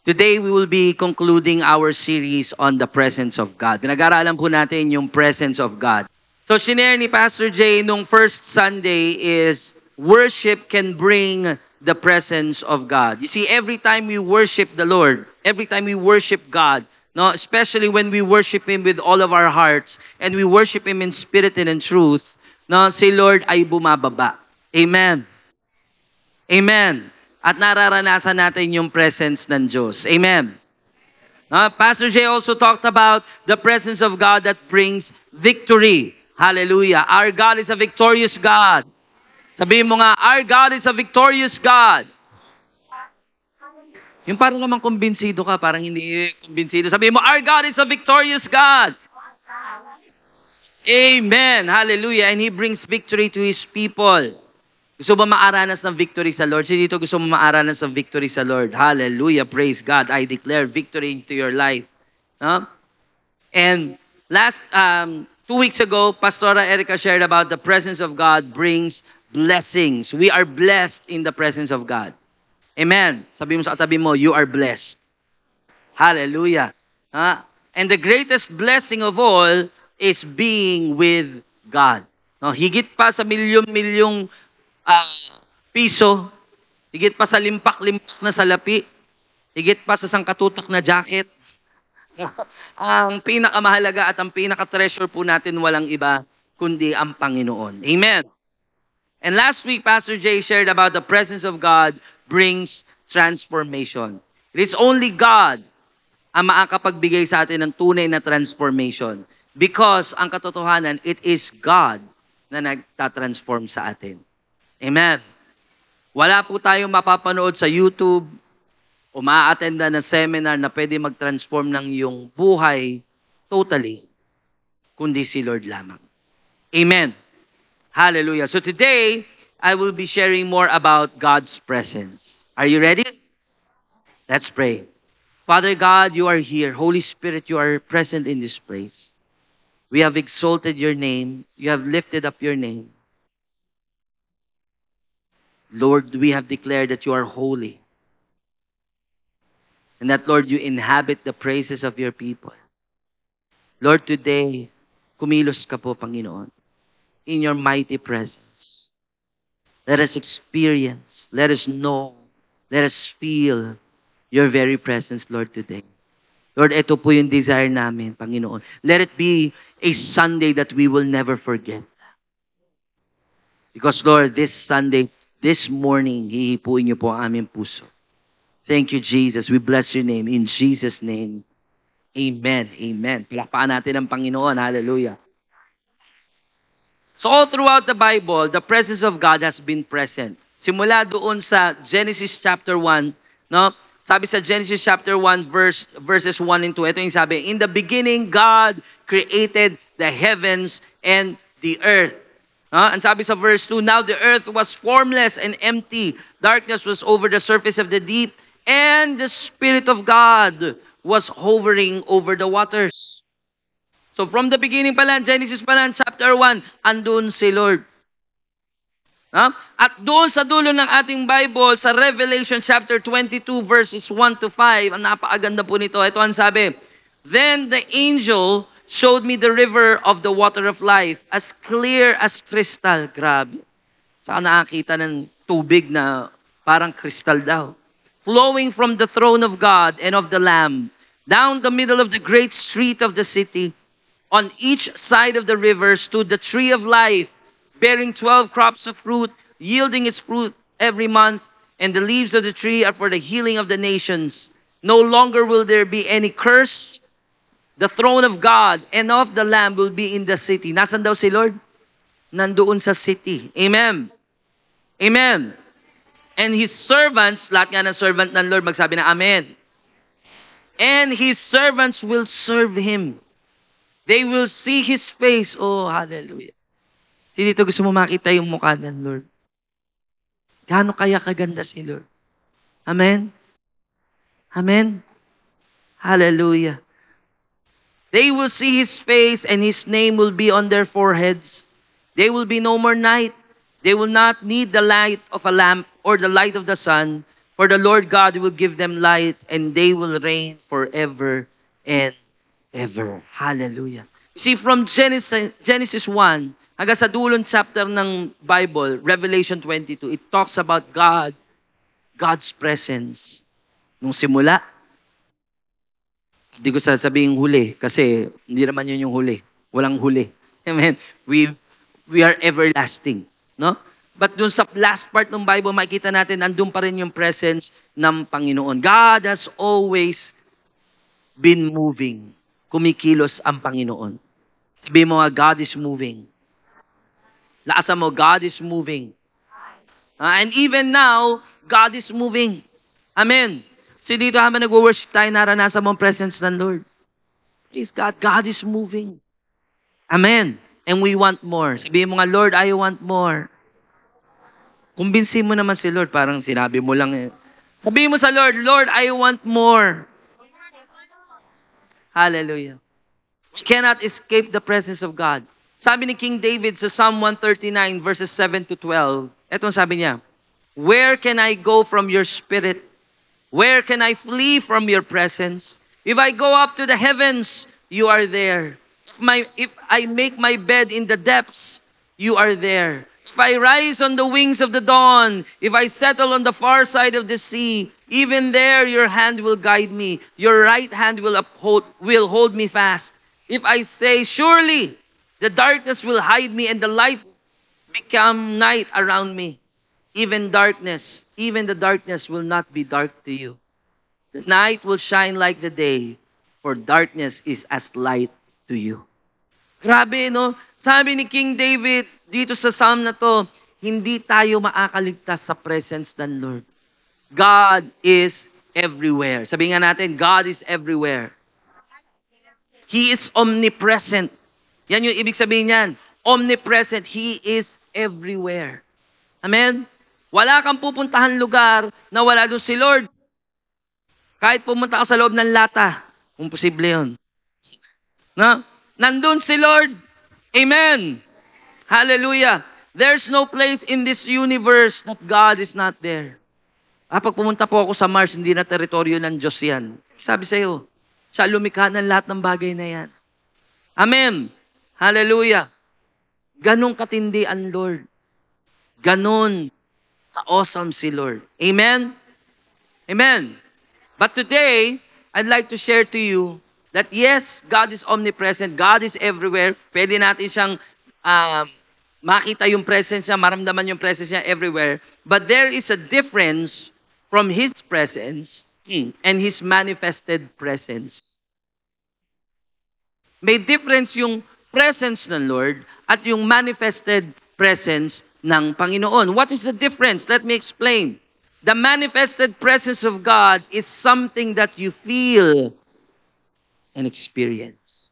Today, we will be concluding our series on the presence of God. Pinag-aralan po natin yung presence of God. So, shinare ni Pastor Jay nung first Sunday is worship can bring the presence of God. You see, every time we worship the Lord, every time we worship God, no, especially when we worship Him with all of our hearts and we worship Him in spirit and in truth, no, si Lord ay bumababa. Amen. Amen. At nararanasan natin yung presence ng Diyos. Amen. Pastor Jay also talked about the presence of God that brings victory. Hallelujah. Our God is a victorious God. Sabihin mo nga, our God is a victorious God. Yung parang naman kumbinsido ka, parang hindi kumbinsido. Sabihin mo, our God is a victorious God. Amen. Hallelujah. And He brings victory to His people. Gusto ba maaranas ng victory sa Lord? Sino dito gusto mo maaranas ng victory sa Lord? Hallelujah. Praise God. I declare victory into your life. No? And last 2 weeks ago, Pastora Erica shared about the presence of God brings blessings. We are blessed in the presence of God. Amen. Sabi mo sa katabi mo, you are blessed. Hallelujah. And the greatest blessing of all is being with God. No, higit pa sa milyong-milyong piso, higit pa sa limpak-limpak na salapi, higit pa sa sangkatutak na jacket. Ang pinakamahalaga at ang pinaka-treasure po natin walang iba kundi ang Panginoon. Amen. And last week, Pastor Jay shared about the presence of God brings transformation. It is only God ang makakapagbigay sa atin ng tunay na transformation. Because ang katotohanan, it is God na nagtatransform sa atin. Amen. Wala po tayong mapapanood sa YouTube o maa-attenda ng seminar na pwede mag-transform ng iyong buhay totally, kundi si Lord lamang. Amen. Hallelujah. So today, I will be sharing more about God's presence. Are you ready? Let's pray. Father God, you are here. Holy Spirit, you are present in this place. We have exalted your name. You have lifted up your name. Lord, we have declared that you are holy. And that, Lord, you inhabit the praises of your people. Lord, today, kumilos ka po, Panginoon, in your mighty presence. Let us experience, let us know, let us feel your very presence, Lord, today. Lord, ito po yung desire namin, Panginoon. Let it be a Sunday that we will never forget. Because, Lord, this Sunday, this morning, hihipuin niyo po ang aming puso. Thank you, Jesus. We bless your name. In Jesus' name, amen. Amen. Palakpakan natin ang Panginoon. Hallelujah. So all throughout the Bible, the presence of God has been present. Simula doon sa Genesis chapter 1, no? Sabi sa Genesis chapter 1, verses 1 and 2, ito yung sabi, in the beginning, God created the heavens and the earth. And sabi sa verse 2, now the earth was formless and empty. Darkness was over the surface of the deep, and the Spirit of God was hovering over the waters. So from the beginning pa lang, Genesis pa lang, chapter 1, andun si Lord. At doon sa dulo ng ating Bible, sa Revelation chapter 22, verses 1 to 5, ang napakaganda po nito. Ito ang sabi, then the angel showed me the river of the water of life, as clear as crystal. Grabe. Saka nakakita ng tubig na parang crystal daw. Flowing from the throne of God and of the Lamb, down the middle of the great street of the city. On each side of the river stood the tree of life, bearing 12 crops of fruit, yielding its fruit every month, and the leaves of the tree are for the healing of the nations. No longer will there be any curse. The throne of God and of the Lamb will be in the city. Nasaan daw si Lord? Nandoon sa city. Amen. Amen. And His servants, lahat nga ng servant ng Lord, magsabi na Amen. And His servants will serve Him. They will see His face. Oh, hallelujah. Si dito gusto mo makita yung mukha ng Lord. Gaano kaya kaganda si Lord? Amen. Amen. Hallelujah. They will see His face and His name will be on their foreheads. There will be no more night. They will not need the light of a lamp or the light of the sun, For the Lord God will give them light, and they will reign forever and ever. Hallelujah. See, from Genesis 1 hanggang sa dulong chapter ng Bible, Revelation 22, it talks about God's presence. Nung simula, hindi ko sasabihin huli kasi hindi naman yun yung huli. Walang huli. Amen. We are everlasting, no? But dun sa last part ng Bible, makikita natin andun pa rin yung presence ng Panginoon. God has always been moving. Kumikilos ang Panginoon. Sabihin mo nga, God is moving. Laasan mo, God is moving. And even now, God is moving. Amen. So dito habang nag-worship tayo, naranasan mo ang presence ng Lord. Praise God, God is moving. Amen. And we want more. Sabihin mo nga, Lord, I want more. Kumbinsin mo naman si Lord, parang sinabi mo lang eh. Sabihin mo sa Lord, Lord, I want more. Hallelujah. We cannot escape the presence of God. Sabi ni King David sa Psalm 139 verses 7 to 12, etong sabi niya, where can I go from your spirit? Where can I flee from your presence? If I go up to the heavens, you are there. If I make my bed in the depths, you are there. If I rise on the wings of the dawn, if I settle on the far side of the sea, even there your hand will guide me. Your right hand will hold me fast. If I say, surely the darkness will hide me and the light become night around me. Even the darkness will not be dark to you. The night will shine like the day, for darkness is as light to you. Grabe, no? Sabi ni King David dito sa psalm na to, hindi tayo makakaligtas sa presence ng Lord. God is everywhere. Sabi nga natin, God is everywhere. He is omnipresent. Yan yung ibig sabihin niyan. Omnipresent. He is everywhere. Amen? Wala kang pupuntahan lugar na wala doon si Lord. Kahit pumunta ka sa loob ng lata, kung posible yun. No? Nandun si Lord. Amen. Hallelujah. There's no place in this universe that God is not there. Pag pumunta po ako sa Mars, hindi na teritoryo ng Diyos yan. Sabi sa'yo, siya lumikha ng lahat ng bagay na yan. Amen. Hallelujah. Ganon katindi ang Lord. Ganon ka-awesome si Lord. Amen? Amen. But today, I'd like to share to you that yes, God is omnipresent. God is everywhere. Pwede natin siyang makita yung presence niya, maramdaman yung presence niya everywhere. But there is a difference from His presence and His manifested presence. May difference yung presence ng Lord at yung manifested presence ng Panginoon. What is the difference? Let me explain. The manifested presence of God is something that you feel and experience.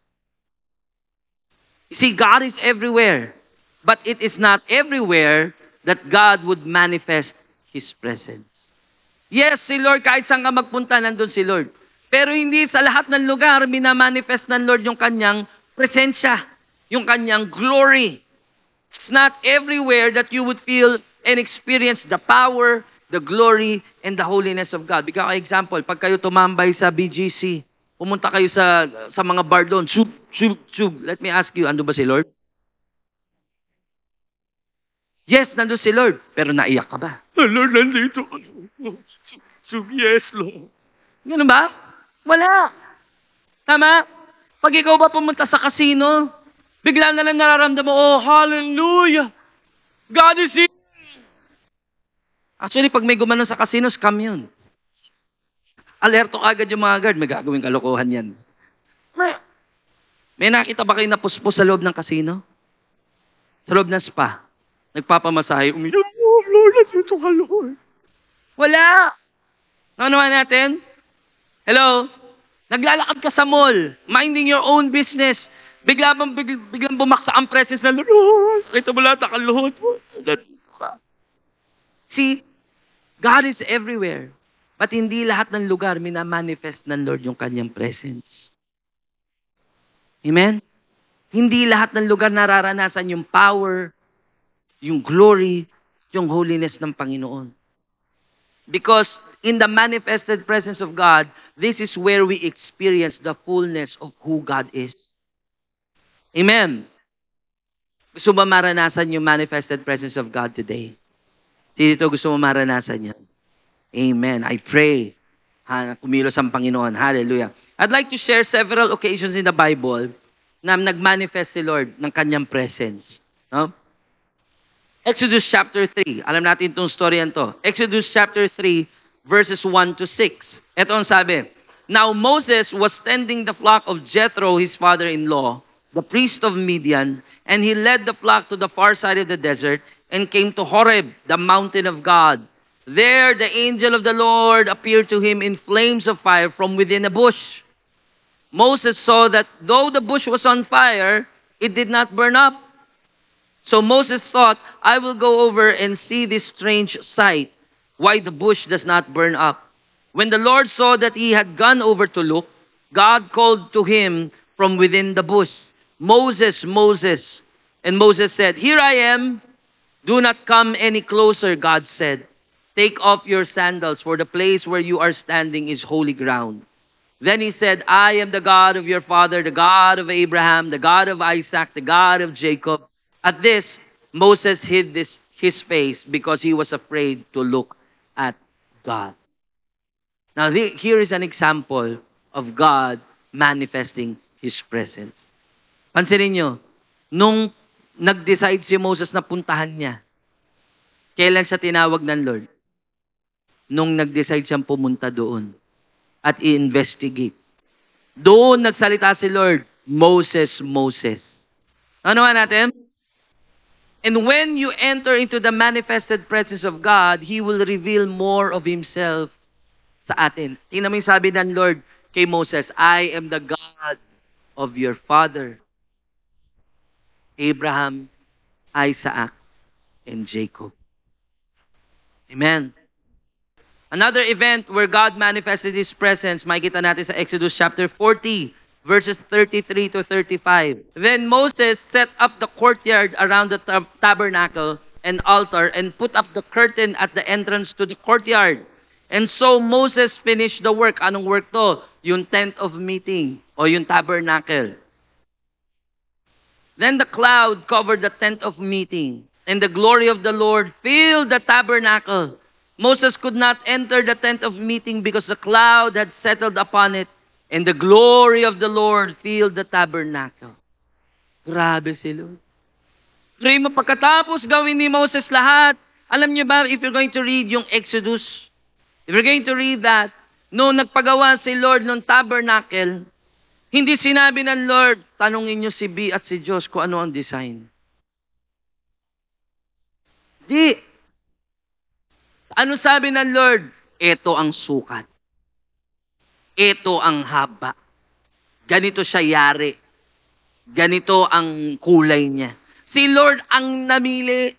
You see, God is everywhere, but it is not everywhere that God would manifest His presence. Yes, si Lord, kahit saan ka magpunta, nandun si Lord. Pero hindi sa lahat ng lugar, minamanifest ng Lord yung kanyang presensya, yung kanyang glory. It's not everywhere that you would feel and experience the power, the glory, and the holiness of God. Bigyan ko example, pag kayo tumambay sa BGC, pumunta kayo sa mga bar doon, let me ask you, ando ba si Lord? Yes, nandun si Lord, pero naiyak ka ba? Lord, nandito ka. Yes, Lord. Ganun ba? Wala. Tama? Pag ikaw ba pumunta sa casino, bigla na lang nararamdaman mo, oh, hallelujah! God is here! Actually, pag may gumanon sa casino, scam yun. Alerto agad yung mga guard, may gagawing kalokohan yan. May nakita ba kayo na puspos sa loob ng casino? Sa loob ng spa? Nagpapamasahe, umiyak, oh, Lord, nandito ka, Lord. Wala! Nakunawa natin? Hello? Naglalakad ka sa mall, minding your own business, biglang bumaksa ang presence ng Lord. Oh, kita mo lahat, nakaluhod mo. See, God is everywhere. But hindi lahat ng lugar minamanifest ng Lord yung kanyang presence. Amen? Hindi lahat ng lugar nararanasan yung power, yung glory, yung holiness ng Panginoon. Because in the manifested presence of God, this is where we experience the fullness of who God is. Amen. Gusto ba maranasan yung manifested presence of God today? Dito gusto mo maranasan yan? Amen. I pray. Kumilos ang Panginoon. Hallelujah. I'd like to share several occasions in the Bible na nagmanifest si Lord ng kanyang presence. No? Exodus chapter 3. Alam natin itong storyan to. Exodus chapter 3, verses 1 to 6. Ito ang sabi. Now Moses was tending the flock of Jethro, his father-in-law, the priest of Midian, and he led the flock to the far side of the desert and came to Horeb, the mountain of God. There the angel of the Lord appeared to him in flames of fire from within a bush. Moses saw that though the bush was on fire, it did not burn up. So Moses thought, I will go over and see this strange sight, why the bush does not burn up. When the Lord saw that he had gone over to look, God called to him from within the bush, Moses, Moses. And Moses said, Here I am. Do not come any closer, God said. Take off your sandals, for the place where you are standing is holy ground. Then he said, I am the God of your father, the God of Abraham, the God of Isaac, the God of Jacob. At this, Moses hid his face because he was afraid to look at God. Now, here is an example of God manifesting His presence. Pansinin nyo, nung nag-decide si Moses na puntahan niya, kailan siya tinawag ng Lord? Nung nag-decide siyang pumunta doon at i-investigate. Doon nagsalita si Lord, Moses, Moses. Ano nga natin? And when you enter into the manifested presence of God, He will reveal more of Himself sa atin. Tingnan mo yung sabi ng Lord kay Moses, I am the God of your father, Abraham, Isaac, and Jacob. Amen. Another event where God manifested His presence, makikita natin sa Exodus chapter 40, verses 33 to 35. Then Moses set up the courtyard around the tabernacle and altar and put up the curtain at the entrance to the courtyard. And so Moses finished the work. Anong work to? Yung tent of meeting o yung tabernacle. Then the cloud covered the tent of meeting, and the glory of the Lord filled the tabernacle. Moses could not enter the tent of meeting because the cloud had settled upon it, and the glory of the Lord filled the tabernacle. Grabe si Lord. Pray mo, pagkatapos gawin ni Moses lahat, alam niyo ba, if you're going to read yung Exodus, if you're going to read that, noong nagpagawa si Lord ng tabernacle, hindi sinabi ng Lord, tanungin niyo si B at si Diyos kung ano ang design. Di. Ano sabi ng Lord? Ito ang sukat. Ito ang haba. Ganito siya yari. Ganito ang kulay niya. Si Lord ang namili.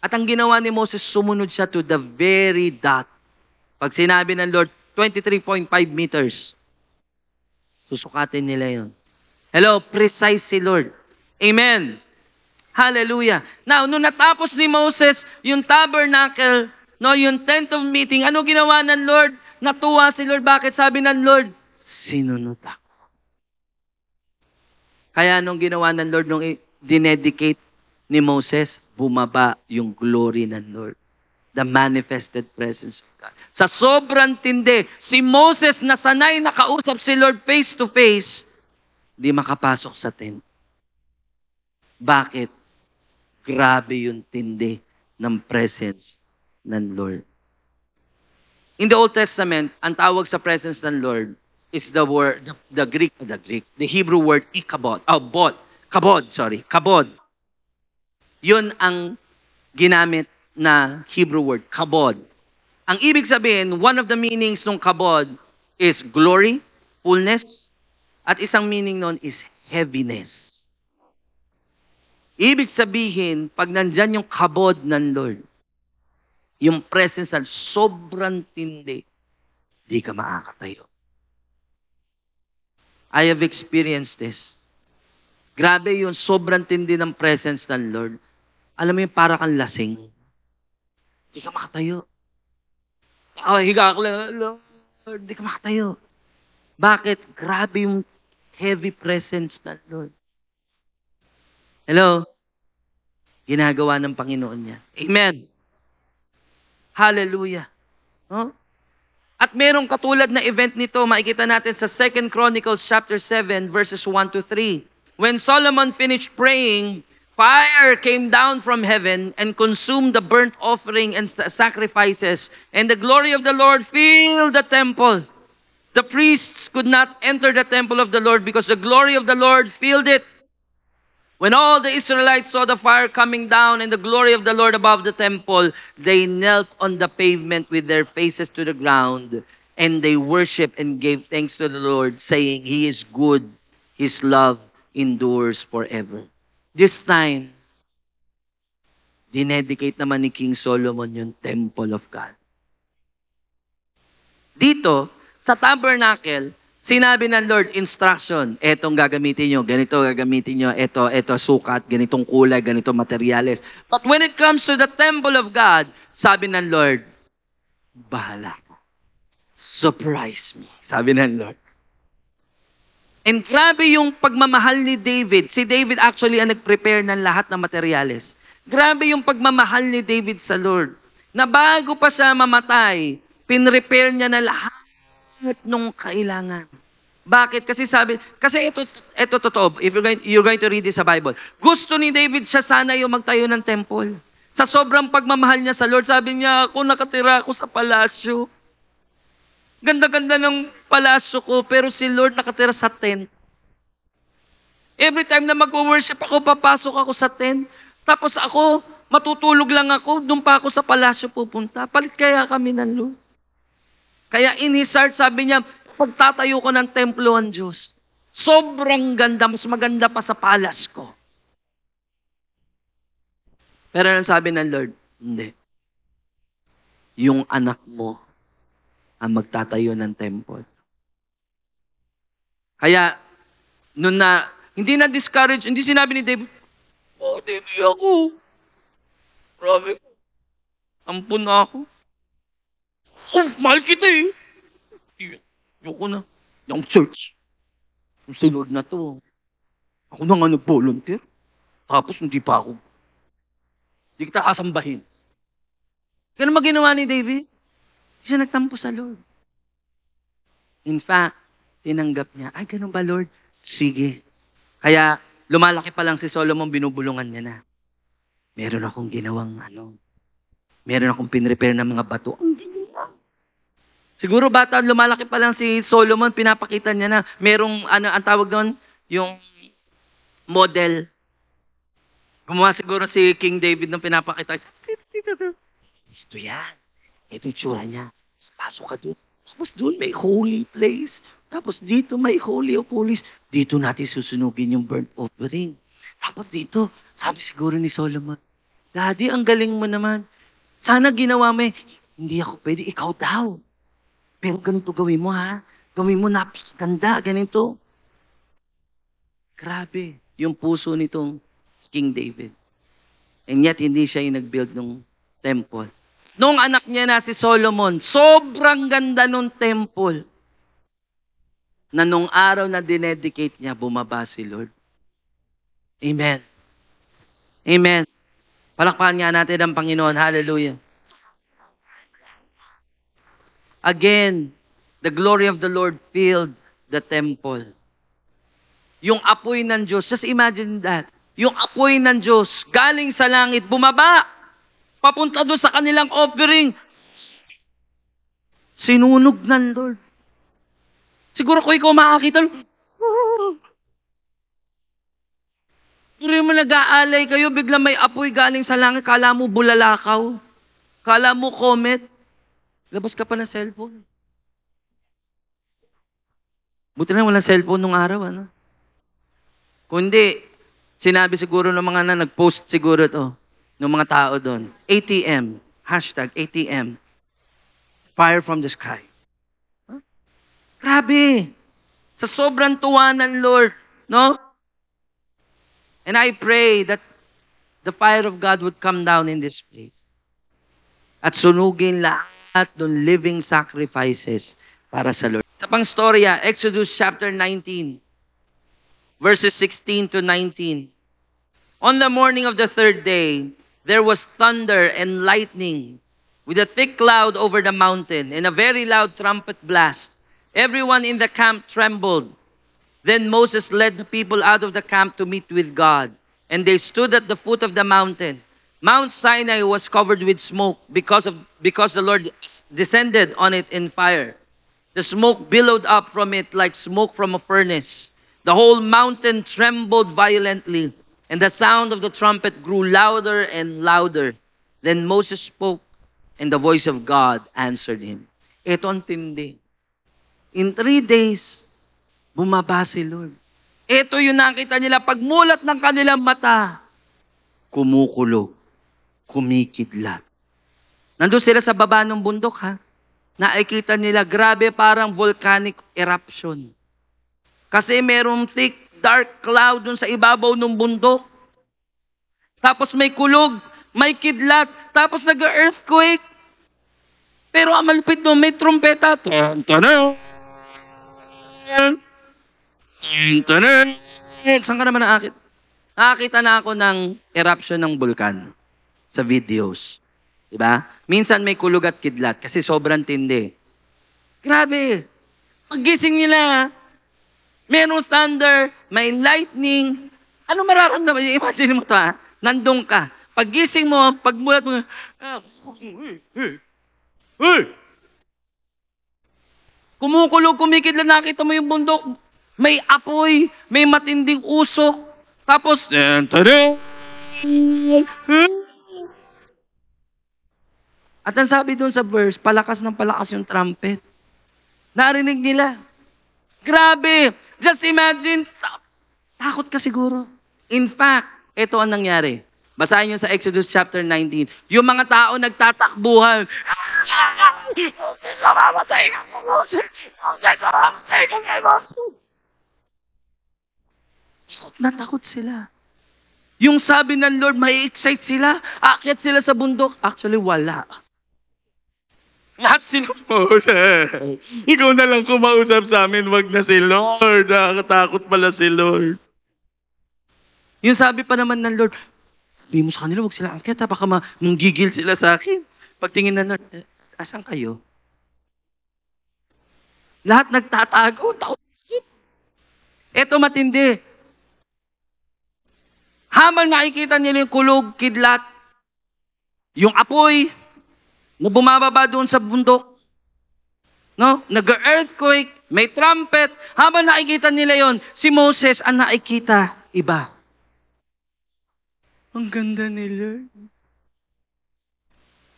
At ang ginawa ni Moses, sumunod siya to the very dot. Pag sinabi ng Lord, 23.5 meters. Susukatin nila yun. Hello, precise si Lord. Amen. Hallelujah. Now, nung natapos ni Moses, yung tabernacle, no, yung tent of meeting, ano ginawa ng Lord? Natuwa si Lord. Bakit? Sabi ng Lord, sinunod ako. Kaya nung ginawa ng Lord, nung dinedicate ni Moses, bumaba yung glory ng Lord. The manifested presence of God. Sa sobrang tindi, si Moses na sanay nakausap si Lord face to face, di makapasok sa tent. Bakit? Grabe yung tindi ng presence ng Lord. In the Old Testament, ang tawag sa presence ng Lord is the Hebrew word ikabod. Kabod. Yun ang ginamit na Hebrew word, kabod. Ang ibig sabihin, one of the meanings ng kabod is glory, fullness, at isang meaning nun is heaviness. Ibig sabihin, pag nandyan yung kabod ng Lord, yung presence ng sobrang tindi, di ka makakatayo. I have experienced this. Grabe yung sobrang tindi ng presence ng Lord. Alam mo yung para kang lasing. Di ka makatayo. Higa ako lang, Lord, di ka makatayo. Bakit? Grabe yung heavy presence ng Lord. Hello? Ginagawa ng Panginoon niya. Amen. Hallelujah. No? At merong katulad na event nito, makikita natin sa 2 Chronicles chapter 7, verses 1 to 3. When Solomon finished praying, fire came down from heaven and consumed the burnt offering and sacrifices, and the glory of the Lord filled the temple. The priests could not enter the temple of the Lord because the glory of the Lord filled it. When all the Israelites saw the fire coming down and the glory of the Lord above the temple, they knelt on the pavement with their faces to the ground, and they worshiped and gave thanks to the Lord, saying, He is good, His love endures forever. This time, dinedicate naman ni King Solomon yung temple of God. Dito, sa tabernacle, sinabi ng Lord, instruction, etong gagamitin nyo, ganito gagamitin nyo, eto sukat, ganitong kulay, ganitong materyales. But when it comes to the temple of God, sabi ng Lord, bahala ka. Surprise me, sabi ng Lord. And grabe yung pagmamahal ni David. Si David actually ang nag-prepare ng lahat ng materyales. Grabe yung pagmamahal ni David sa Lord. Na bago pa siya mamatay, pinrepare niya na lahat nung kailangan. Bakit? Kasi ito totoo. If you're going to read this sa Bible. Gusto ni David siya sana yung magtayo ng temple. Sa sobrang pagmamahal niya sa Lord, sabi niya, ako nakatira ako sa palasyo. Ganda-ganda ng palasyo ko, pero si Lord nakatira sa tent. Every time na mag-worship ako, papasok ako sa tent. Tapos ako, matutulog lang ako, doon pa ako sa palasyo pupunta. Palit kaya kami ng Lord. Kaya in his heart, sabi niya, pagtatayo ko ng templo ang Diyos, sobrang ganda, mas maganda pa sa palas ko. Pero ang sabi ng Lord, hindi. Yung anak mo ang magtatayo ng temple. Kaya, hindi na discourage, hindi sinabi ni David, David ako. Grabe. Ampun na ako. Mahal kita eh. Ayoko na. Yung church. Yung si Lord na to. Ako na nga nag-volunteer. Tapos hindi pa ako. Hindi kita kasambahin. Ganun maginawa ni David. Hindi siya nagtampo sa Lord. In fact, tinanggap niya, ay ganun ba Lord? Sige. Kaya lumalaki pa lang si Solomon, binubulungan niya na. Meron akong ginawang meron akong pinrepair ng mga bato. Ang siguro bata, lumalaki pa lang si Solomon, pinapakita niya na merong, ang tawag doon, yung model. Gumawa siguro si King David nung pinapakita. Ito yan. Ito yung tsura niya. Pasok ka doon. Tapos doon may holy place. Tapos dito may holy of holies. Dito natin susunugin yung burnt offering. Tapos dito, sabi siguro ni Solomon, Daddy, ang galing mo naman. Sana ginawa mo hindi ako pwede, ikaw daw. Pero ganito gawin mo ha. Gawin mo napakaganda, ganito. Grabe, yung puso nitong King David. And yet, hindi siya yung nag-build ng temple. Nung anak niya na si Solomon, sobrang ganda nung temple. Na nung araw na dinedicate niya, bumaba si Lord. Amen. Amen. Palakpakan nga natin ang Panginoon. Hallelujah. Again, the glory of the Lord filled the temple. Yung apoy ng Diyos, just imagine that. Yung apoy ng Diyos, galing sa langit, bumaba. Papunta doon sa kanilang offering. Sinunog ng Lord. Siguro kung ikaw makakita, pero mo nag-aalay kayo, bigla may apoy galing sa langit, kala mo bulalakaw. Kala mo comet. Labas ka pa ng cellphone. Buti na walang cellphone nung araw, Kundi, sinabi siguro ng mga nag-post siguro to, ng mga tao doon. ATM. Hashtag ATM. Fire from the sky. Huh? Grabe. Sa sobrang tuwa ng Lord, no? And I pray that the fire of God would come down in this place. At sunugin lahat at doon living sacrifices para sa Lord. Sa pang storya, Exodus chapter 19, verses 16 to 19. On the morning of the third day, there was thunder and lightning with a thick cloud over the mountain and a very loud trumpet blast. Everyone in the camp trembled. Then Moses led the people out of the camp to meet with God, and they stood at the foot of the mountain. Mount Sinai was covered with smoke because the Lord descended on it in fire. The smoke billowed up from it like smoke from a furnace. The whole mountain trembled violently, and the sound of the trumpet grew louder and louder. Then Moses spoke, and the voice of God answered him. Ito ang tindi. In 3 days, bumaba si Lord. Ito yung nakita nila, pagmulat ng kanilang mata, kumukulog, kumikidlat. Nandun sila sa baba ng bundok, ha? Nakikita nila, grabe, parang volcanic eruption. Kasi merong thick, dark cloud dun sa ibabaw ng bundok. Tapos may kulog, may kidlat, tapos nag-earthquake. Pero ang malupit doon, may trumpeta. Saan ka naman nakakita? Nakakita na ako ng eruption ng bulkan sa videos. Diba? Minsan may kulog at kidlat kasi sobrang tindi. Grabe. Paggising nila, merong thunder, may lightning. Ano mararamdaman? Imagine mo to, ha? Nandun ka. Paggising mo, pagmulat mo, kumukulog, kumikidlat, nakita mo yung bundok. May apoy, may matinding usok. Tapos, at ang sabi doon sa verse, palakas ng palakas yung trumpet. Narinig nila. Grabe! Just imagine, takot ka siguro. In fact, ito ang nangyari. Basahin nyo sa Exodus chapter 19. Yung mga tao nagtatakbuhan. Natakot sila. Yung sabi ng Lord, may excite sila. Aakyat sila sa bundok. Actually, wala. Lahat sila, Moses. Ikaw na lang kumausap sa amin, wag na si Lord. Nakakatakot pala si Lord. Yung sabi pa naman ng Lord, sabi mo sa kanila, huwag sila angkit, baka manggigil sila sa akin. Pagtingin na Lord, asan kayo? Lahat nagtatago. Eto matindi. Habang nakikita nila yung kulog, kidlat, yung apoy, na bumababa doon sa bundok, no? Nag-earthquake, may trumpet. Habang nakikita nila yon, si Moses ang nakikita, iba. Ang ganda ni Lord.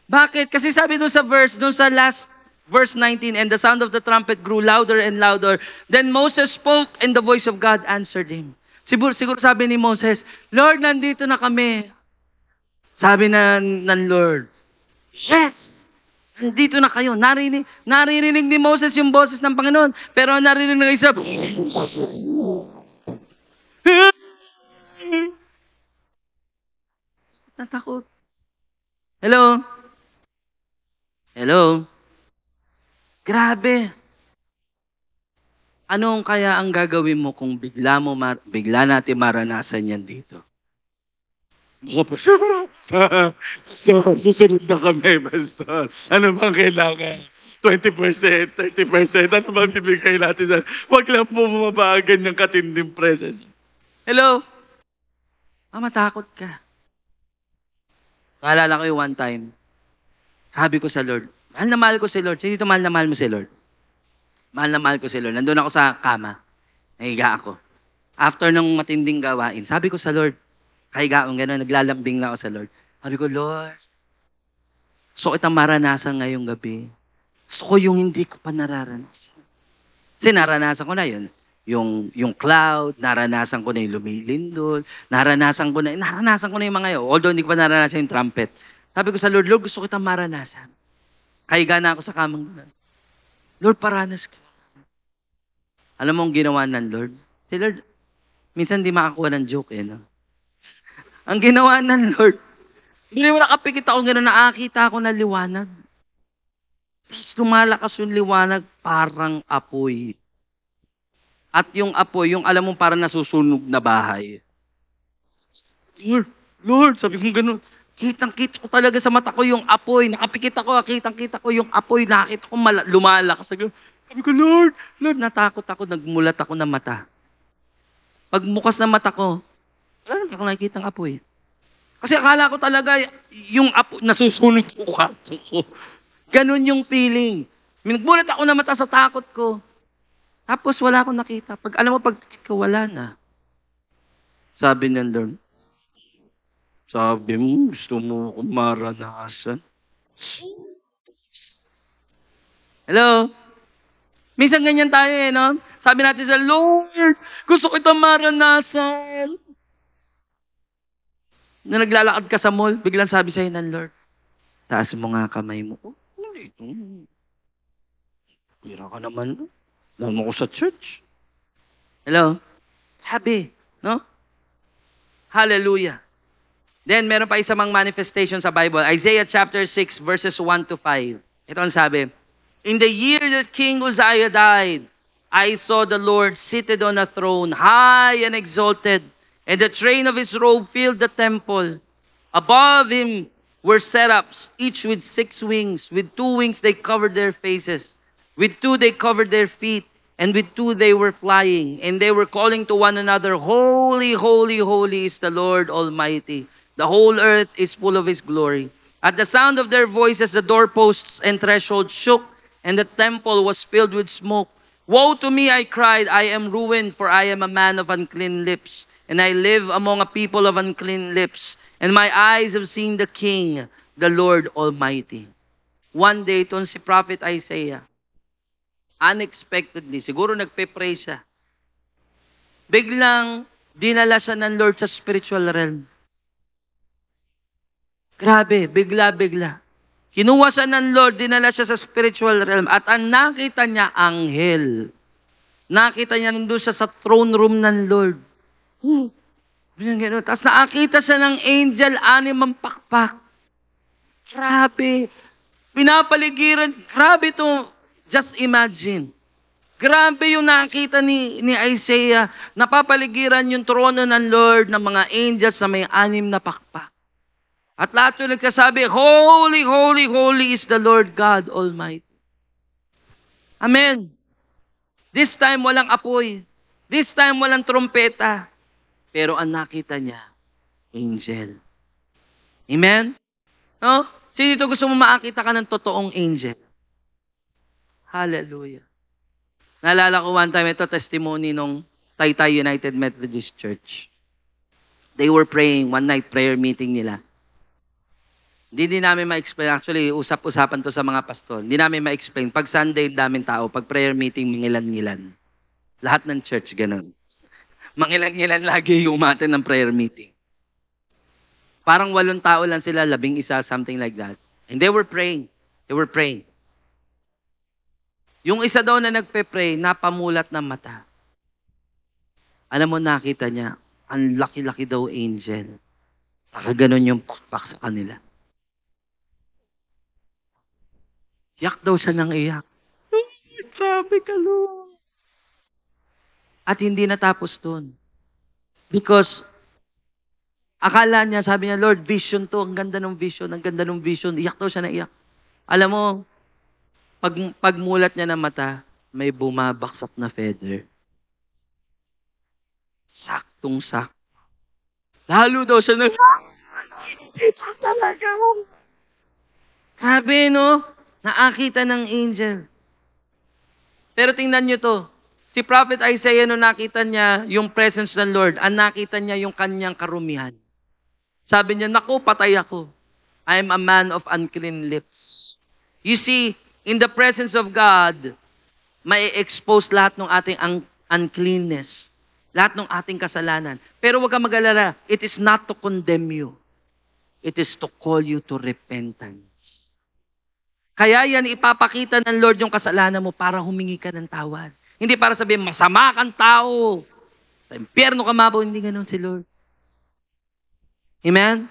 Bakit? Kasi sabi doon sa verse, doon sa last verse 19, and the sound of the trumpet grew louder and louder. Then Moses spoke, and the voice of God answered him. Siguro sabi ni Moses, Lord, nandito na kami. Sabi ng Lord, yes! Nandito na kayo. Naririnig ni Moses yung boses ng Panginoon. Pero naririnig ng isa. Natakot. Hello? Hello? Grabe. Anong kaya ang gagawin mo kung bigla natin maranasan yan dito? Susunod na kami, Pastor. Ano bang kailangan? 20%, 30%, ano bang bibigay natin? Huwag lang po bumaba ganyang katinding presence. Hello? Matakot ka. Naalala ko yung one time, sabi ko sa Lord, mahal na mahal ko si Lord. Sino dito mahal na mahal mo si Lord? Mahal na mahal ko si Lord. Nandun ako sa kama. Nahiga ako. After ng matinding gawain, sabi ko sa Lord, kahiga akong gano'n, naglalambing na ako sa Lord. Sabi ko, Lord, gusto kitang maranasan ngayong gabi. Gusto ko yung hindi ko pa nararanasan. Kasi naranasan ko na yun. Yung cloud, naranasan ko na yung lumilindol, naranasan ko na yung mga yun. Although hindi ko pa naranasan yung trumpet. Sabi ko sa Lord, Lord, gusto kitang maranasan. Kahiga na ako sa kamang gano'n. Lord, paranas ka. Alam mo ang ginawa ng Lord? Si Lord, minsan di makakuha ng joke no? Ang ginawa ng Lord, hindi mo nakapikit ako gano'n, nakakita ako ng liwanag. Tapos lumalakas yung liwanag parang apoy. At yung apoy, yung alam mo parang nasusunog na bahay. Lord, sabi ko gano'n. Kitang-kita ko talaga sa mata ko yung apoy. Nakapikit ako, kitang-kita ko yung apoy. Nakita ko lumalakas. Sabi ko, Lord, natakot ako. Nagmulat ako ng mata. Pagmukas ng mata ko, wala na ako nakikita ng apoy. Kasi akala ko talaga yung apoy, nasusunog ko kwarto ko. Ganon yung feeling. Nagmulat ako ng mata sa takot ko. Tapos wala akong nakita. Alam mo, pagkikit ko, wala na. Sabi ng Lord, sabi mo, gusto mo akong maranasan? Hello? Minsan ganyan tayo no? Sabi natin sa Lord, gusto kita maranasan. Na naglalakad ka sa mall, biglang sabi sa'yo ng Lord, taas mo nga kamay mo. Oh, ito. Pira ka naman. Lalo ko sa church. Hello? Sabi, no? Hallelujah. Then, meron pa isang manifestation sa Bible. Isaiah chapter 6, verses 1 to 5. Ito ang sabi. In the year that King Uzziah died, I saw the Lord seated on a throne, high and exalted, and the train of his robe filled the temple. Above him were seraphs, each with 6 wings. With 2 wings they covered their faces. With 2 they covered their feet. And with 2 they were flying. And they were calling to one another, Holy, holy, holy is the Lord Almighty. The whole earth is full of His glory. At the sound of their voices, the doorposts and threshold shook, and the temple was filled with smoke. Woe to me, I cried, I am ruined, for I am a man of unclean lips, and I live among a people of unclean lips, and my eyes have seen the King, the Lord Almighty. One day, itong si Prophet Isaiah, unexpectedly, siguro nagpe-pray siya, biglang dinala siya ng Lord sa spiritual realm. Grabe, bigla-bigla. Kinuha siya ng Lord, dinala siya sa spiritual realm, at ang nakita niya, anghel. Nakita niya nandun siya sa throne room ng Lord. Tapos nakakita siya ng angel, 6 ang pakpak. Grabe. Pinapaligiran, grabe to. Just imagine. Grabe yung nakita ni Isaiah. Napapaligiran yung trono ng Lord ng mga angels na may 6 na pakpak. At lahat yung nagsasabi, Holy, holy, holy is the Lord God Almighty. Amen. This time walang apoy. This time walang trompeta. Pero ang nakita niya, angel. Amen? No? Sino dito gusto mo makakita ka ng totoong angel? Hallelujah. Naalala ko one time, ito testimony nung Taytay United Methodist Church. They were praying, one night prayer meeting nila. Hindi namin ma-explain. Actually, usap-usapan to sa mga pastor. Hindi namin ma-explain. Pag Sunday, daming tao. Pag prayer meeting, mangilan-ngilan. Lahat ng church, ganun. Mangilan-ngilan lagi yung umaten ng prayer meeting. Parang 8 tao lang sila, 11, something like that. And they were praying. They were praying. Yung isa daw na nagpe-pray, napamulat ng mata. Alam mo, nakita niya, ang laki-laki daw angel. Nakaganon yung pakpak sa kanila. Iyak daw siya ng iyak. Grabe ka, Lord. At hindi natapos dun. Because, akala niya, sabi niya, Lord, vision to. Ang ganda ng vision, ang ganda ng vision. Iyak daw siya ng iyak. Alam mo, pagmulat niya ng mata, may bumabaksak na feather. Saktong-sakto. Lalo daw siya ng... Ito talaga. Grabe, no? Nakakita ng angel. Pero tingnan nyo to. Si Prophet Isaiah, nung nakita niya yung presence ng Lord, ang nakita niya yung kanyang karumihan. Sabi niya, naku, patay ako. I am a man of unclean lips. You see, in the presence of God, may expose lahat ng ating uncleanness. Lahat ng ating kasalanan. Pero huwag kang mag-alala. It is not to condemn you. It is to call you to repentance. Kaya yan, ipapakita ng Lord yung kasalanan mo para humingi ka ng tawad. Hindi para sabihin, masama kang tao. Sa impyerno ka mabaw, hindi ganun si Lord. Amen?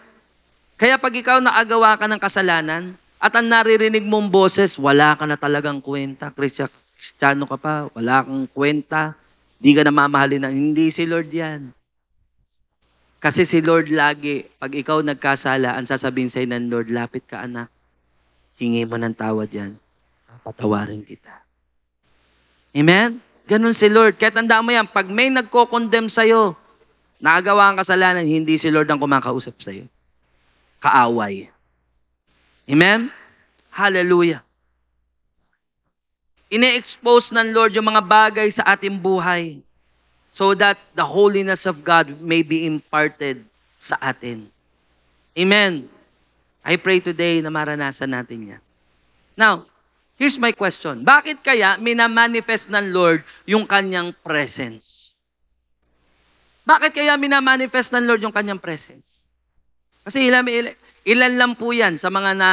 Kaya pag ikaw nakagawa ka ng kasalanan, At ang naririnig mong boses, wala ka na talagang kwenta. Kristiyano ka pa, wala kang kwenta. Di ka na mamahalin na. Hindi si Lord yan. Kasi si Lord lagi, pag ikaw nagkasala, ang sasabihin sa'yo ng Lord, lapit ka anak. Hingi mo ng tawad yan. Patawarin kita. Amen? Ganun si Lord. Kaya tandaan mo yan, pag may nagko-condemn sa'yo, nagawa ang kasalanan, hindi si Lord ang kumakausap sa'yo. Kaaway. Amen? Hallelujah. Ine-expose ng Lord yung mga bagay sa ating buhay so that the holiness of God may be imparted sa atin. Amen. I pray today na maranasan natin yan. Now, here's my question. Bakit kaya minamanifest ng Lord yung kanyang presence? Bakit kaya minamanifest ng Lord yung kanyang presence? Kasi ilan lang po yan sa mga na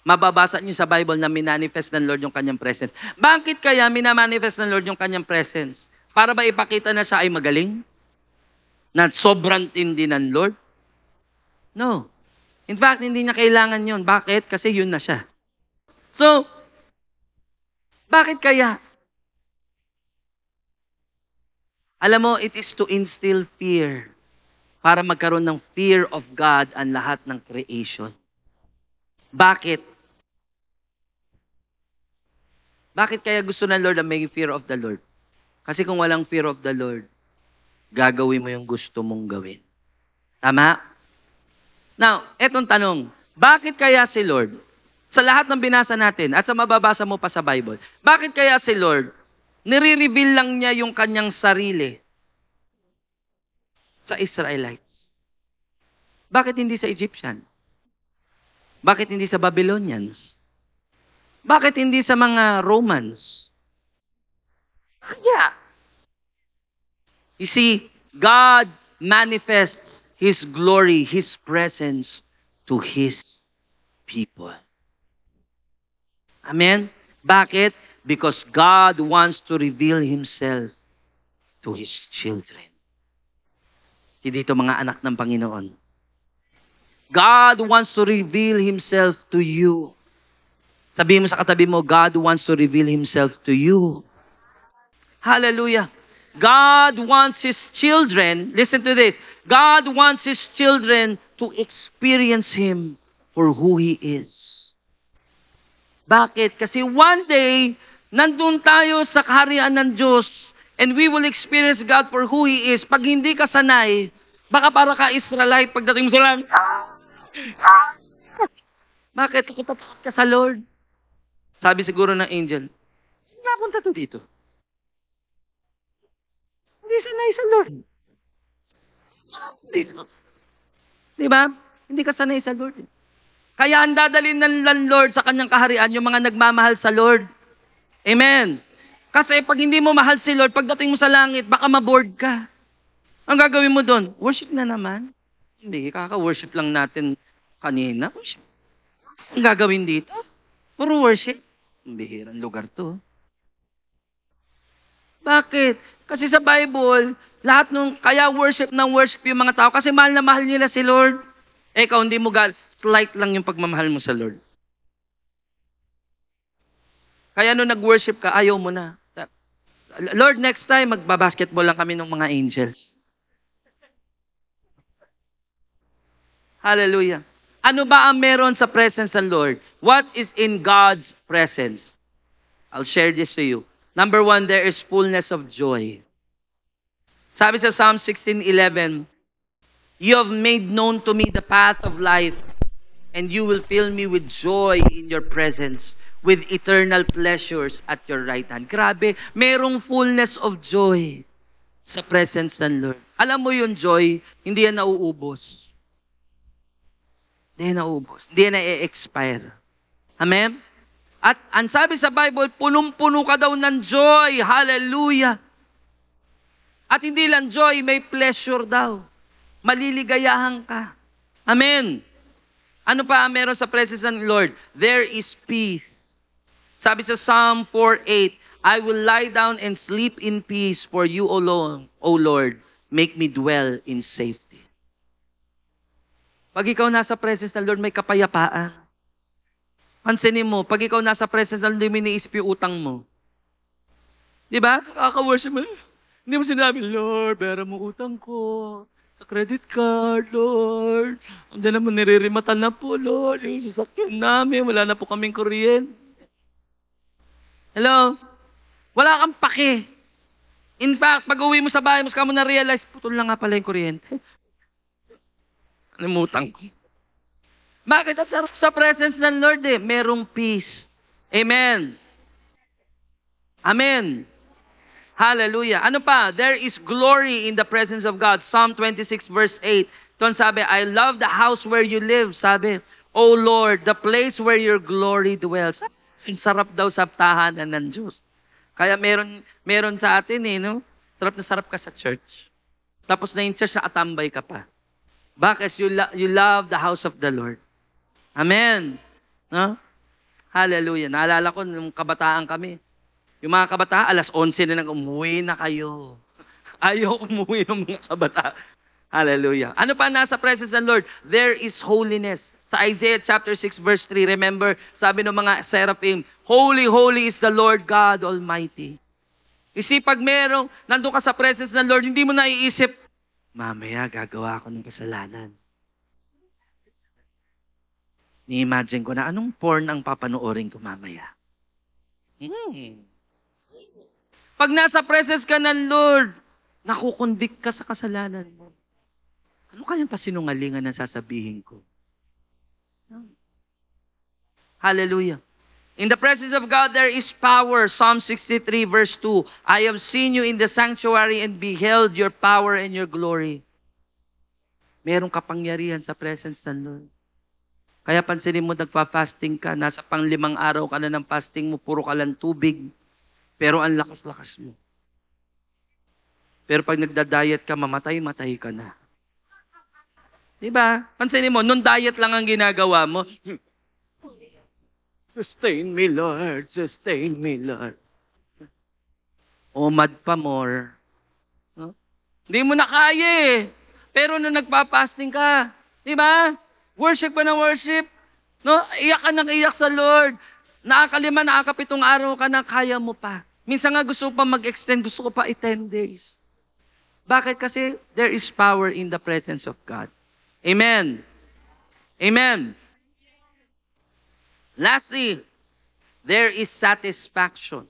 mababasa nyo sa Bible na minanifest ng Lord yung kanyang presence. Bakit kaya minamanifest ng Lord yung kanyang presence? Para ba ipakita na siya ay magaling? Na sobrang tindi ng Lord? No. In fact, hindi niya kailangan yun. Bakit? Kasi yun na siya. So, bakit kaya? Alam mo, it is to instill fear. Para magkaroon ng fear of God ang lahat ng creation. Bakit? Bakit kaya gusto ng Lord na may fear of the Lord? Kasi kung walang fear of the Lord, gagawin mo yung gusto mong gawin. Tama? Now, etong tanong, bakit kaya si Lord, sa lahat ng binasa natin at sa mababasa mo pa sa Bible, bakit kaya si Lord, nire-reveal lang niya yung kanyang sarili sa Israelites? Bakit hindi sa Egyptian? Bakit hindi sa Babylonians? Bakit hindi sa mga Romans? Yeah. You see, God manifests His glory, His presence to His people. Amen? Bakit? Because God wants to reveal Himself to His children. Hindi dito mga anak ng Panginoon. God wants to reveal Himself to you. Sabihin mo sa katabi mo, God wants to reveal Himself to you. Hallelujah. God wants His children, listen to this, God wants His children to experience Him for who He is. Bakit? Kasi one day, nandun tayo sa kaharian ng Diyos and we will experience God for who He is. Pag hindi ka sanay, baka para ka Israelite pagdating mo sa langit. Bakit? Takot ka sa Lord. Sabi siguro ng angel, napunta to dito. Hindi sanay sa Lord. Di ba? Hindi ka sanay sa Lord. Kaya ang dadalhin ng Lord sa kanyang kaharian yung mga nagmamahal sa Lord. Amen. Kasi pag hindi mo mahal si Lord, pagdating mo sa langit, baka maboard ka. Ang gagawin mo doon, worship na naman. Hindi, kaka-worship lang natin kanina. Worship. Ang gagawin dito, puro worship. Ang bihirang lugar to. Bakit? Kasi sa Bible, lahat kaya worship ng worship yung mga tao kasi mahal na mahal nila si Lord. Eh, ikaw hindi mo slight lang yung pagmamahal mo sa Lord. Kaya nung nag-worship ka, ayaw mo na. Lord, next time, magbabasketball lang kami ng mga angels. Hallelujah. Ano ba ang meron sa presence ng Lord? What is in God's presence? I'll share this to you. Number 1, there is fullness of joy. Sabi sa Psalm 16:11, you have made known to me the path of life, and you will fill me with joy in your presence, with eternal pleasures at your right hand. Grabe, merong fullness of joy sa presence ng Lord. Alam mo yung joy, hindi yan nauubos. Hindi yan nauubos. Hindi yan na-expire. Amen? At ang sabi sa Bible, punong-puno ka daw ng joy. Hallelujah. At hindi lang joy, may pleasure daw. Maliligayahan ka. Amen. Ano pa meron sa presence ng Lord? There is peace. Sabi sa Psalm 4:8, I will lie down and sleep in peace, for you alone, O Lord, make me dwell in safety. Pag ikaw nasa presence ng Lord, may kapayapaan. Pansinin mo, pag ikaw nasa presence ng Lord, hindi mo iniisip yung utang mo. Di ba? Kakaka-worship mo. Hindi mo sinabi, Lord, bayaran mo utang ko sa credit card, Lord. Andiyan naman, niririmatan na po, Lord. Yung sasakyan namin, wala na po kaming kuryente. Hello? Wala kang pake. In fact, pag uwi mo sa bahay, mas ka mo na-realize, putol na nga pala yung kuryente. Nalimutan ko. Bakit? At sarap sa presence ng Lord eh. Merong peace. Amen. Amen. Hallelujah. Ano pa? There is glory in the presence of God. Psalm 26 verse 8. Doon sabi, I love the house where you live. Sabi, O Lord, the place where your glory dwells. Ang sarap daw sa tahanan ng Diyos. Kaya meron sa atin eh, no? Sarap na sarap ka sa church. Tapos na yung church, nakatambay ka pa. Bakit? You love the house of the Lord. Amen. No? Hallelujah. Naalala ko nung kabataan kami. Yung mga kabataan, alas 11 na nang umuwi na kayo. Ayaw umuwi yung mga kabataan. Hallelujah. Ano pa nasa presence ng Lord? There is holiness. Sa Isaiah chapter 6 verse 3, remember, sabi ng mga seraphim, Holy, holy is the Lord God Almighty. Kasi pag nandun ka sa presence ng Lord, hindi mo naiisip, mamaya gagawa ako ng kasalanan. Ni-imagine ko na, anong porn ang papanoorin ko mamaya? Pag nasa presence ka ng Lord, nakukonvict ka sa kasalanan mo. Ano kayang pasinungalingan na sasabihin ko? Hallelujah. In the presence of God, there is power. Psalm 63 verse 2. I have seen you in the sanctuary and beheld your power and your glory. Merong kapangyarihan sa presence ng Lord. Kaya pansinin mo, nagpa-fasting ka, nasa pang-5 araw ka na ng fasting mo, puro ka lang tubig, pero ang lakas-lakas mo. Pero pag nagda-diet ka, mamatay ka na. Diba? Pansinin mo, nung diet lang ang ginagawa mo, sustain me, Lord. Sustain me, Lord. Umad pa more. No? Hindi mo na kaya eh. Pero nung nagpa-fasting ka, diba? Worship ka ng worship. No? Iyak ka ng iyak sa Lord. Nakaka-5, nakaka-7 araw ka na, kaya mo pa. Minsan nga gusto ko pa mag-extend, gusto ko pa 10 days. Bakit? Kasi there is power in the presence of God. Amen. Amen. Lastly, there is satisfaction.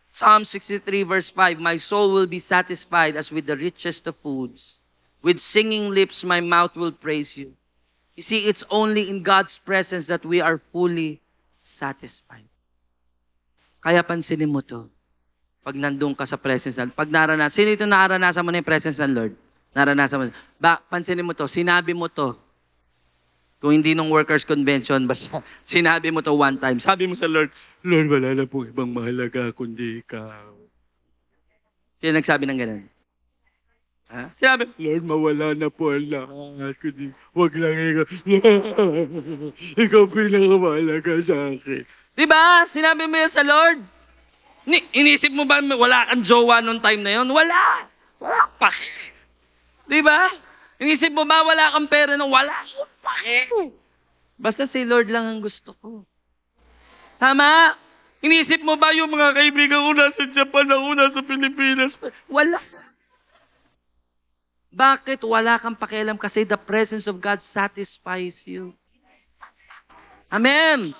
Psalm 63 verse 5, My soul will be satisfied as with the richest of foods. With singing lips, my mouth will praise you. You see, it's only in God's presence that we are fully satisfied. Kaya pansinin mo to. Pag nandun ka sa presence ng Lord. Pag naranasan, sino ito naranasan mo na yung presence ng Lord? Naranasan mo. Pansinin mo to, sinabi mo to. Kung hindi nung workers convention, basta sinabi mo to one time. Sabi mo sa Lord, Lord, wala na po ibang mahalaga kundi ikaw. Sino nagsabi ng ganun? Ha? Sinabi, Lord, mawala na po ang lahat. Kundi, wag lang ikaw. Ikaw pinakamahalaga sa akin. Diba? Sinabi mo yun sa Lord? Inisip mo ba wala kang jowa nung time na yun? Wala. Wala pa. Diba? Inisip mo ba wala kang pera nung wala? Basta si Lord lang ang gusto ko. Tama? Inisip mo ba yung mga kaibigan ko nasa Japan, ako nasa Pilipinas? Wala. Bakit wala kang pakialam? Kasi the presence of God satisfies you. Amen.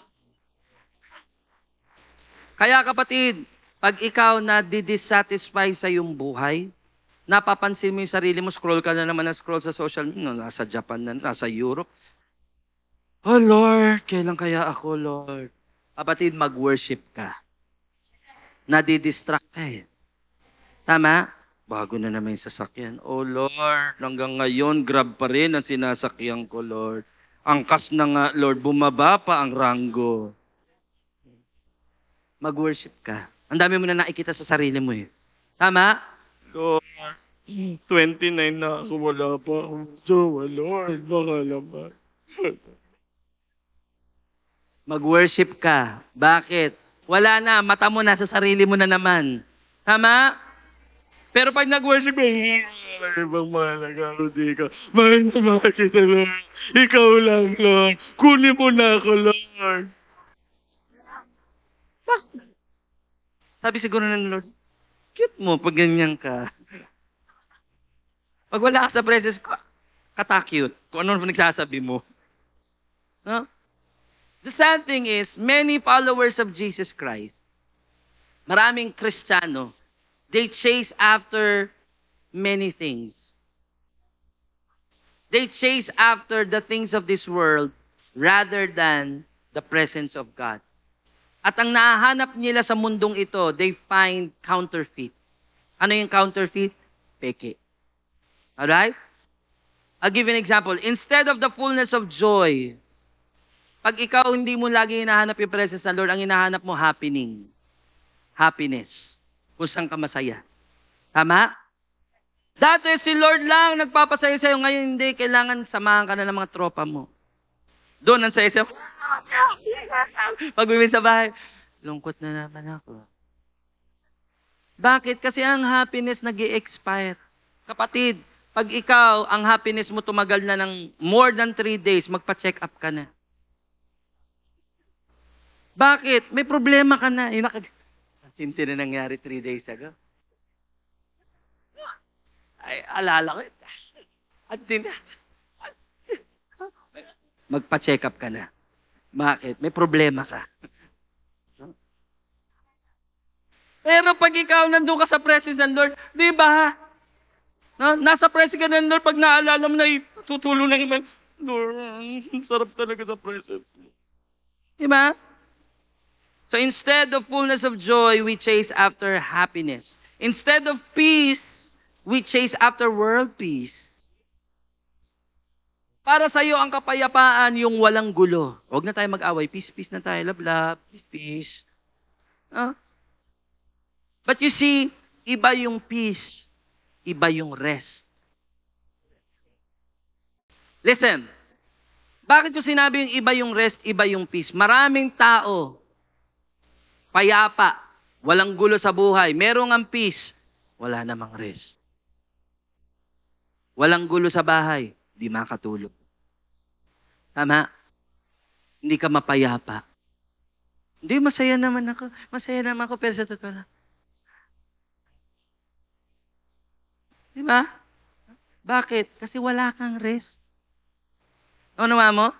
Kaya kapatid, pag ikaw na dissatisfy sa iyong buhay, napapansin mo yung sarili mo, scroll ka na naman na scroll sa social media, nasa Japan na, nasa Europe. Oh Lord, kailan kaya ako, Lord? Kapatid, mag-worship ka. Nadidistract ka eh. Tama? Bago na naman yung sasakyan. Oh Lord, hanggang ngayon, grab pa rin ang sinasakyan ko, Lord. Angkas na nga, Lord, bumaba pa ang ranggo. Mag-worship ka. Ang dami mo na nakikita sa sarili mo eh. Tama? Lord, 29 na ako, wala pa akong jowa, Lord. Baka naman. Mag-worship ka. Bakit? Wala na, mata mo na sa sarili mo na naman. Tama? Pero pag nag-worship, ibang mahalaga ako di ka. Mahal na mahal kita, Lord. Ikaw lang, Lord. Kunin mo na ako, Lord. Sabi siguro ng Lord, cute mo pag ganyan ka. Pag wala ka sa presence ko, kata-cute. Kung ano nagsasabi mo. No? The sad thing is, many followers of Jesus Christ, maraming Kristiyano, they chase after many things. They chase after the things of this world rather than the presence of God. At ang nahanap nila sa mundong ito, they find counterfeit. Ano yung counterfeit? Peke. Alright? I'll give you an example. Instead of the fullness of joy, pag ikaw hindi mo lagi hinahanap yung presence ng Lord, ang hinahanap mo, happiness. Kung saan ka masaya. Tama? Dati si Lord lang nagpapasaya sa'yo. Ngayon hindi, kailangan samahan ka na ng mga tropa mo. Doon ang saya-saya. Pag uwi sa bahay, lungkot na naman ako. Bakit? Kasi ang happiness nag-i-expire. Kapatid, pag ikaw, ang happiness mo tumagal na ng more than 3 days, magpa-check up ka na. Bakit? May problema ka na. Sinti na nangyari 3 days ago. Ay, alala ko. Magpa-check up ka na. Bakit? May problema ka. Pero pag ikaw nandun ka sa presence ng Lord, di ba? No? Nasa presence ka ng Lord, pag naalala mo na tutulong ng iman, Lord, sarap talaga sa presence mo. Di ba? So instead of fullness of joy, we chase after happiness. Instead of peace, we chase after world peace. Para sa iyo ang kapayapaan yung walang gulo. Huwag na tayo mag-away. Peace, peace na tayo. Love, love. Peace, peace. Huh? But you see, iba yung peace. Iba yung rest. Listen. Bakit ko sinabi yung iba yung rest, iba yung peace? Maraming tao, payapa, walang gulo sa buhay. Merong ang peace, wala namang rest. Walang gulo sa bahay, di makatulog. Tama? Hindi ka mapayapa. Hindi, masaya naman ako. Masaya naman ako, pero sa totoo lang. Di ba? Bakit? Kasi wala kang rest. Ano mo?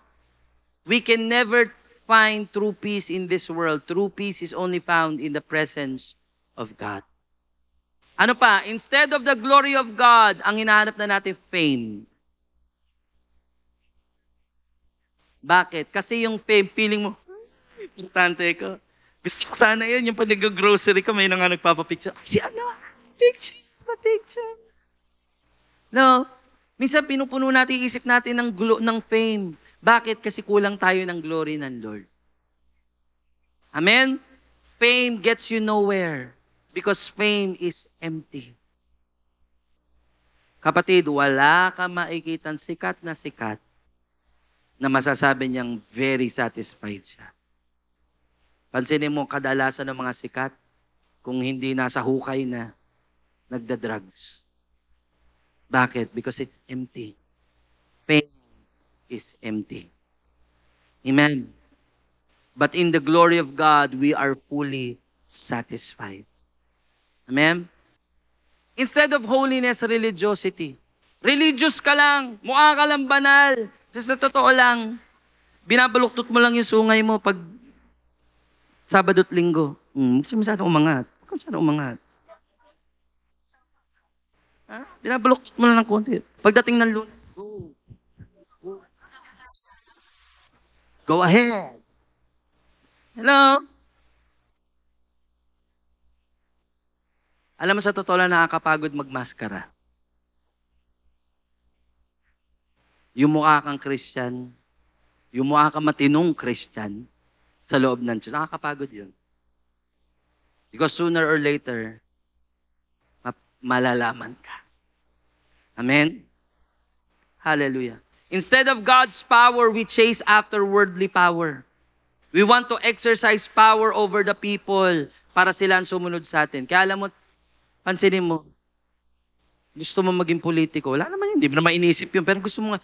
We can never find true peace in this world. True peace is only found in the presence of God. Ano pa? Instead of the glory of God, ang hinahanap na natin, fame. Bakit? Kasi yung fame, feeling mo, importante ko. Gusto ko sana yun, yung pag nag-grocery ka, may na nga nagpapapicture. Si ano? Picture. No. Minsan pinupuno natin, isip natin ng fame. Bakit? Kasi kulang tayo ng glory ng Lord. Amen? Fame gets you nowhere. Because fame is empty. Kapatid, wala ka makikitang sikat na masasabi niyang very satisfied siya. Pansinin mo, kadalasan ng mga sikat, kung hindi nasa hukay na, nagda-drugs. Bakit? Because it's empty. Fame is empty. Amen. But in the glory of God, we are fully satisfied. Amen? Instead of holiness, religiosity. Religious ka lang. Mukha ka lang banal. Kasi sa totoo lang, binabaluktot mo lang yung sungay mo pag Sabado at Linggo. Huwag siya masyadong umangat. Huwag ka masyadong umangat. Ha? Binabaluktot mo lang ng konti. Pagdating ng Lunes, go ahead. Hello? Alam mo, sa totoo lang, nakakapagod magmaskara. Yung mukha kang Christian, yung mukha kang matinong Christian, sa loob ng Diyos, nakakapagod yun. Because sooner or later, malalaman ka. Amen? Hallelujah. Instead of God's power, we chase after worldly power. We want to exercise power over the people para sila ang sumunod sa atin. Kaya alam mo, pansinin mo, Gusto mo maging politiko. Wala naman yun. Hindi mo naman inisip yun. Pero gusto mo nga,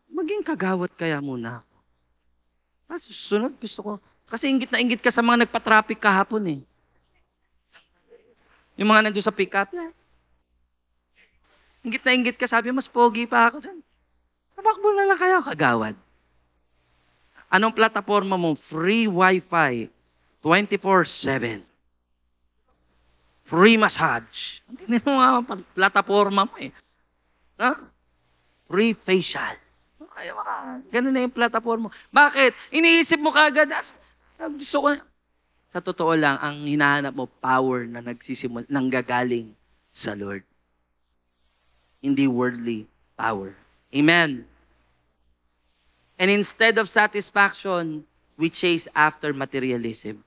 maging kagawad kaya muna ako. Tapos susunod, gusto ko. Kasi ingit na ingit ka sa mga nagpa-traffic kahapon eh. Yung mga nandun sa pick-up. Ingit na ingit ka, sabi, mas pogi pa ako dun. Tabakbo na lang kayo, kagawad. Anong plataforma mo? Free Wi-Fi. 24/7. Free massage. Hindi mo nga plataforma mo eh. Ha? Free facial. Ay, ganun na yung plataforma mo. Bakit? Iniisip mo kagad. Gusto ko na. Sa totoo lang, ang hinahanap mo, power na nanggagaling sa Lord. Hindi worldly power. Amen. And instead of satisfaction, we chase after materialism.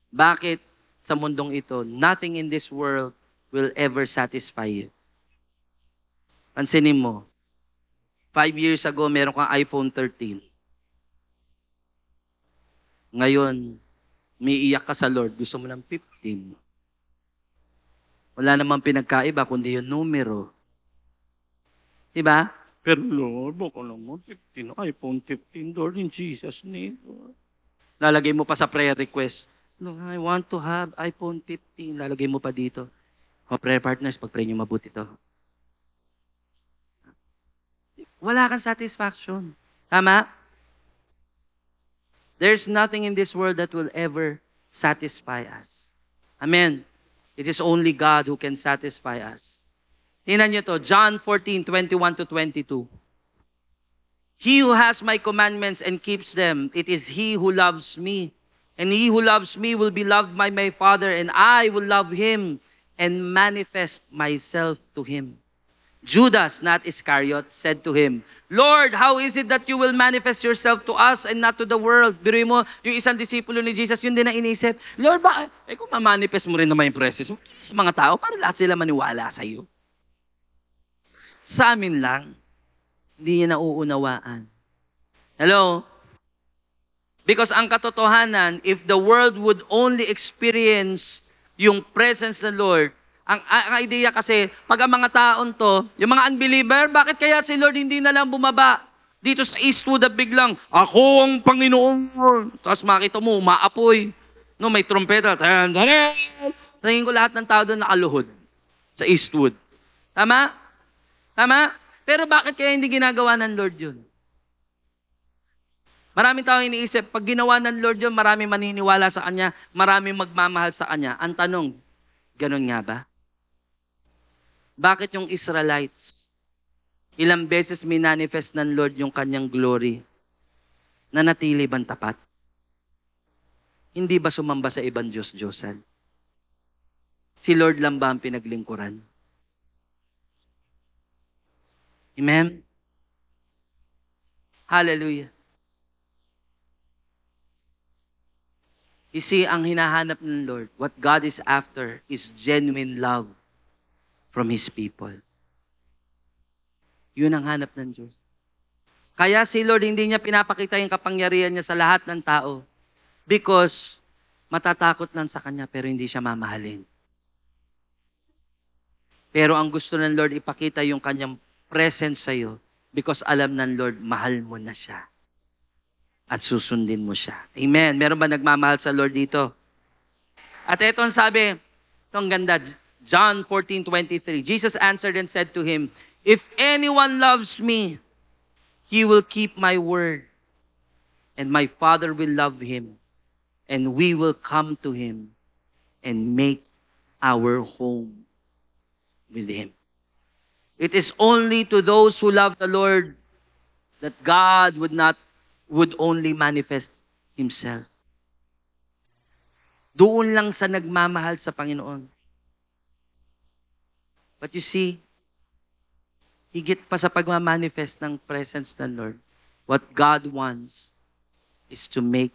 Bakit sa mundong ito, nothing in this world will ever satisfy you? Pansinin mo, 5 years ago, meron kang iPhone 13. Ngayon, umiiyak ka sa Lord, gusto mo ng 15. Wala namang pinagkaiba, kundi yung numero. Diba? Pero Lord, baka naman 15, iPhone 15, Lord, in Jesus' name. Lalagay mo pa sa prayer request, Lord, I want to have iPhone 15. Lalagay mo pa dito. O prayer partners, pag-pray nyo mabuti to. Wala kang satisfaction. Tama? There's nothing in this world that will ever satisfy us. Amen. It is only God who can satisfy us. Tingnan nyo to, John 14:21-22. He who has my commandments and keeps them, it is he who loves me. And he who loves me will be loved by my Father, and I will love him and manifest myself to him. Judas, not Iscariot, said to him, Lord, how is it that you will manifest yourself to us and not to the world? Biruin mo, yung isang disipulo ni Jesus, yun din ang inisip. Lord, kung mamanifest mo rin naman yung presence mo sa mga tao, para lahat sila maniwala sa iyo. Sa amin lang, hindi niya nauunawaan. Hello? Because ang katotohanan, if the world would only experience yung presence ng Lord, ang idea kasi, pag ang mga taon to, yung mga unbeliever, bakit kaya si Lord hindi na lang bumaba? Dito sa Eastwood, biglang, ako ang Panginoon. Tapos makita mo, umaapoy. No, may trompeta. Tingin ko lahat ng tao doon nakaluhod sa Eastwood. Tama? Tama? Pero bakit kaya hindi ginagawa ng Lord yun? Maraming tao iniisip, pag ginawa ng Lord yun, maraming maniniwala sa Kanya, maraming magmamahal sa Kanya. Ang tanong, ganun nga ba? Bakit yung Israelites, ilang beses minanifest ng Lord yung Kanyang glory, nanatili bang tapat? Hindi ba sumamba sa ibang Diyos-Diyosan? Si Lord lang ba ang pinaglingkuran? Amen? Hallelujah. You see, ang hinahanap ng Lord, what God is after is genuine love from His people. Yun ang hanap ng Diyos. Kaya si Lord hindi niya pinapakita yung kapangyarihan niya sa lahat ng tao because matatakot lang sa Kanya pero hindi siya mamahalin. Pero ang gusto ng Lord ipakita yung Kanyang presence sa iyo because alam ng Lord mahal mo na siya at susundin mo siya. Amen. Meron ba nagmamahal sa Lord dito? At ito ang sabi, itong ganda, John 14:23. Jesus answered and said to him, if anyone loves me, he will keep my word, and my Father will love him, and we will come to him and make our home with him. It is only to those who love the Lord that God would only manifest Himself. Doon lang sa nagmamahal sa Panginoon. But you see, higit pa sa pagmamanifest ng presence ng Lord, what God wants is to make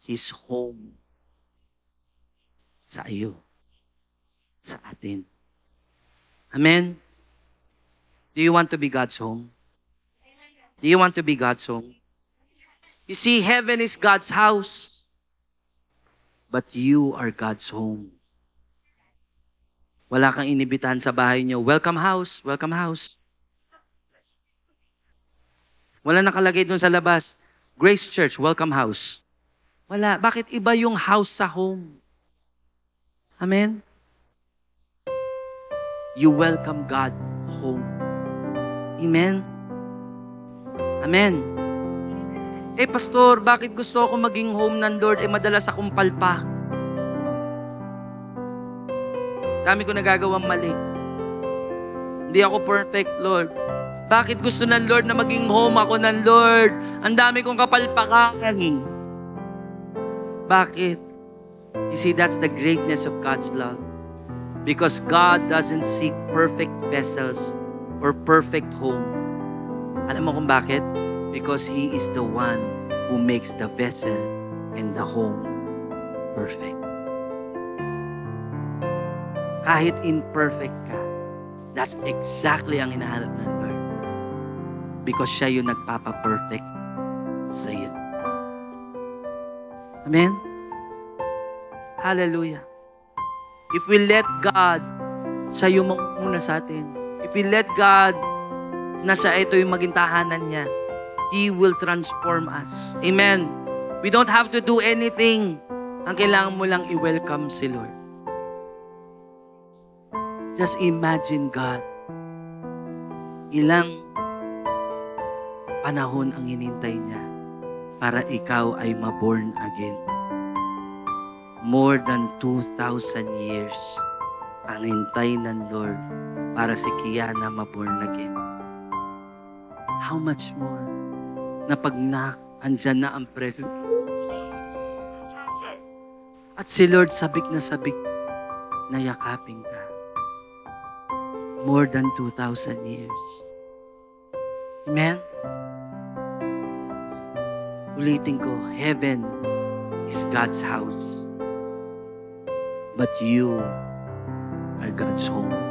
His home sa iyo, sa atin. Amen? Do you want to be God's home? Do you want to be God's home? You see, heaven is God's house, but you are God's home. Wala kang inibitahan sa bahay niyo. Welcome house, welcome house. Wala nakalagay doon sa labas. Grace Church, welcome house. Wala. Bakit iba yung house sa home? Amen? You welcome God home. Amen? Amen. Pastor, bakit gusto ako maging home ng Lord? Madalas akong palpa. Dami ko nagagawang mali. Hindi ako perfect, Lord. Bakit gusto ng Lord na maging home ako ng Lord? Ang dami kong kapalpakan. Bakit? You see, that's the greatness of God's love. Because God doesn't seek perfect vessels or perfect home. Alam mo kung bakit? Because He is the one who makes the vessel and the home perfect. Kahit imperfect ka, that's exactly ang hinahanap ng Lord. Because siya yung nagpapa-perfect sa iyo. Amen? Hallelujah. If we let God, siya yung manguna sa atin. If we let God, na siya ito yung maging tahanan niya, He will transform us. Amen? We don't have to do anything. Ang kailangan mo lang i-welcome si Lord. Just imagine God. Ilang panahon ang hinintay niya para ikaw ay maborn again. More than 2,000 years ang hintay ng Lord para si Kiana maborn again. How much more na pag andyan na ang presence at si Lord sabik na yakapin ka. More than 2,000 years. Amen? Ulitin ko, heaven is God's house. But you are God's home.